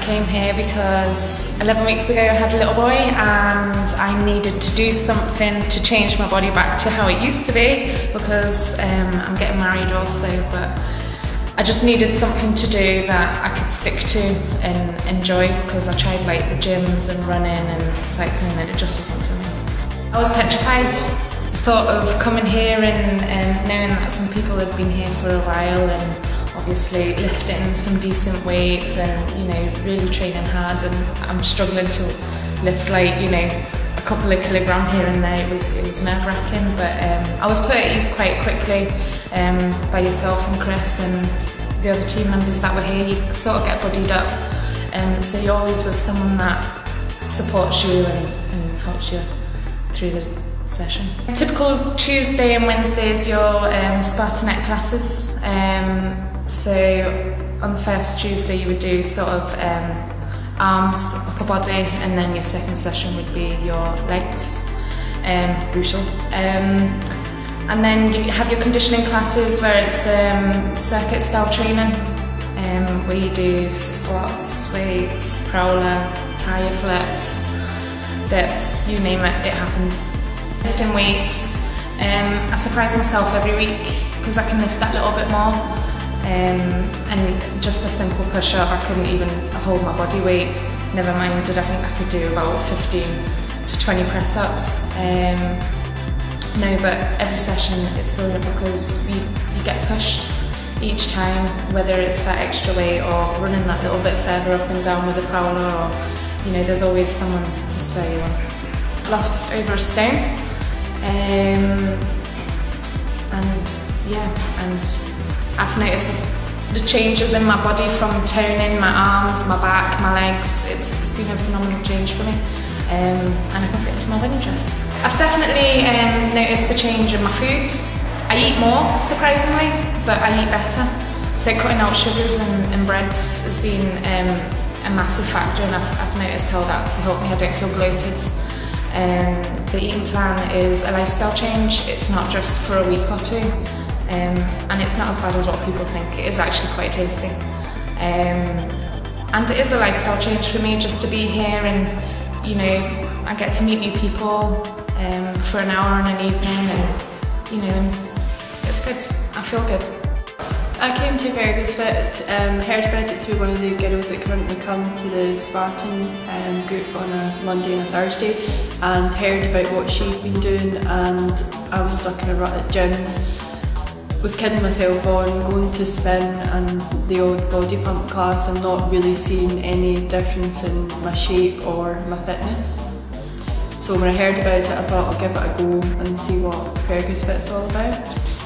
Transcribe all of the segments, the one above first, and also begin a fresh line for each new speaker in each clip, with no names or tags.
came here because 11 weeks ago I had a little boy and I needed to do something to change my body back to how it used to be, because I'm getting married also, but I just needed something to do that I could stick to and enjoy, because I tried like the gyms and running and cycling and it just wasn't for me. I was petrified. The thought of coming here and knowing that some people had been here for a while and obviously lifting some decent weights and, you know, really training hard, and I'm struggling to lift like, you know, a couple of kilograms here and there. It was nerve-wracking, but I was put at ease quite quickly by yourself and Chris and the other team members that were here. You sort of get buddied up, so you're always with someone that supports you and helps you through the session. Typical Tuesday and Wednesday is your Spartanet classes. So on the first Tuesday you would do sort of arms, upper body, and then your second session would be your legs, brutal. And then you have your conditioning classes where it's circuit style training, where you do squats, weights, prowler, tire flips, dips, you name it, it happens. Lifting weights, I surprise myself every week because I can lift that little bit more. And just a simple push-up, I couldn't even hold my body weight, never mind did I think I could do about 15 to 20 press-ups. No, but every session it's brilliant because you get pushed each time, whether it's that extra weight or running that little bit further up and down with a prowler, or, you know, there's always someone to spur you on. Lost over a stone, and yeah, and I've noticed the changes in my body from toning, my arms, my back, my legs. It's been a phenomenal change for me, and I can fit into my wedding dress. I've definitely noticed the change in my foods. I eat more, surprisingly, but I eat better. So cutting out sugars and breads has been a massive factor, and I've noticed how that's helped me. I don't feel bloated. The eating plan is a lifestyle change. It's not just for a week or two. And it's not as bad as what people think. It is actually quite tasty, and it is a lifestyle change for me just to be here, and, you know, I get to meet new people for an hour in an evening, and, you know, and it's good. I feel good.
I came to Fergus Fit, heard about it through one of the girls that currently come to the Spartan group on a Monday and a Thursday, and heard about what she'd been doing, and I was stuck in a rut at gyms. Was kidding myself on going to spin and the odd body pump class and not really seeing any difference in my shape or my fitness. So when I heard about it, I thought I'll give it a go and see what Fergus Fit's all about.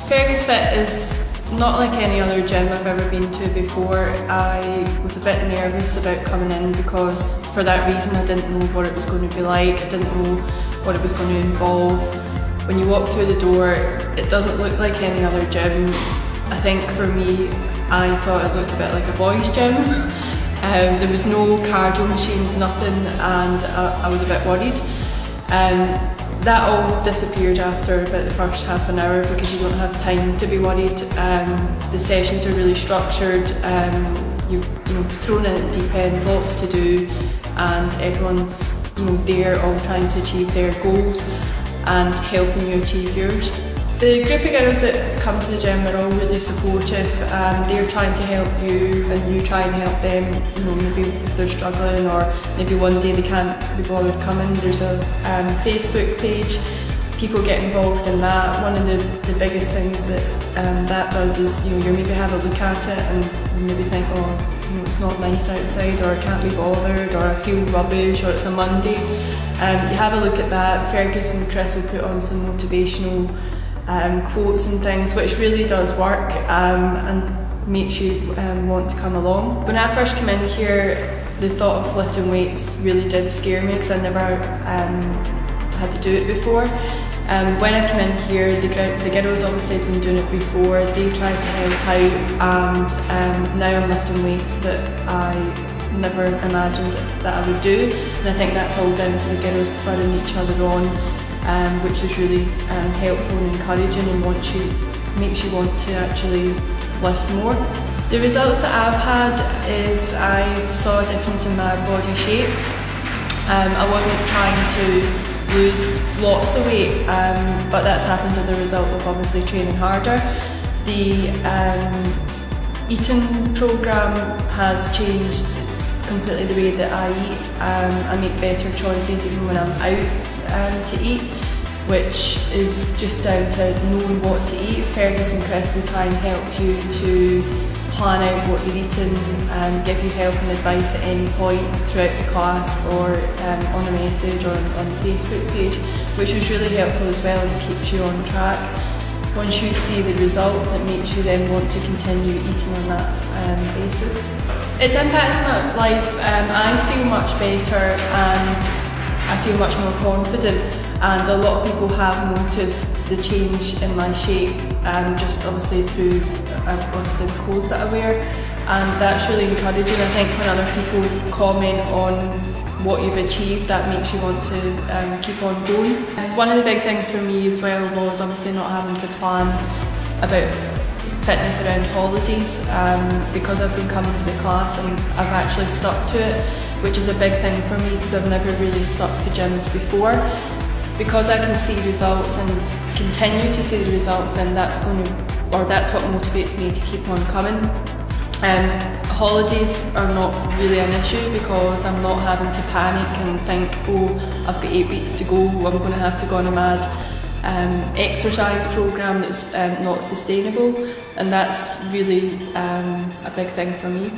Fergus Fit is not like any other gym I've ever been to before. I was a bit nervous about coming in because for that reason I didn't know what it was going to be like, I didn't know what it was going to involve. When you walk through the door, it doesn't look like any other gym. I think for me, I thought it looked a bit like a boys' gym. There was no cardio machines, nothing, and I was a bit worried. That all disappeared after about the first half an hour because you don't have time to be worried. The sessions are really structured. You know, thrown in at the deep end, lots to do, and everyone's, you know, there all trying to achieve their goals and helping you achieve yours. The group of girls that come to the gym are all really supportive. They're trying to help you and you try and help them, you know, maybe if they're struggling or maybe one day they can't be bothered coming. There's a Facebook page, people get involved in that. One of the biggest things that that does is, you know, you maybe have a look at it and you maybe think, oh, you know, it's not nice outside, or I can't be bothered, or I feel rubbish, or it's a Monday. You have a look at that. Fergus and Chris will put on some motivational quotes and things, which really does work and makes you want to come along. When I first came in here, the thought of lifting weights really did scare me because I never had to do it before. When I came in here, the girls obviously had been doing it before. They tried to help out, and now I'm lifting weights that I never imagined that I would do. And I think that's all down to the girls spurring each other on, which is really helpful and encouraging, and makes you want to actually lift more. The results that I've had is I saw a difference in my body shape. I wasn't trying to lose lots of weight, but that's happened as a result of obviously training harder. The eating programme has changed completely the way that I eat. I make better choices even when I'm out to eat, which is just down to knowing what to eat. Fergus and Chris will try and help you to plan out what you're eating and give you help and advice at any point throughout the class or on a message or on the Facebook page, which is really helpful as well and keeps you on track. Once you see the results, it makes you then want to continue eating on that basis. It's impacted my life. I feel much better and I feel much more confident, and a lot of people have noticed the change in my shape, just obviously through obviously the clothes that I wear, and that's really encouraging. I think when other people comment on what you've achieved, that makes you want to keep on going. One of the big things for me as well was obviously not having to plan about fitness around holidays, because I've been coming to the class and I've actually stuck to it, which is a big thing for me because I've never really stuck to gyms before. Because I can see results and continue to see the results, then that's what motivates me to keep on coming. Holidays are not really an issue because I'm not having to panic and think, oh, I've got 8 weeks to go, I'm going to have to go on a mad exercise programme that's not sustainable, and that's really a big thing for me.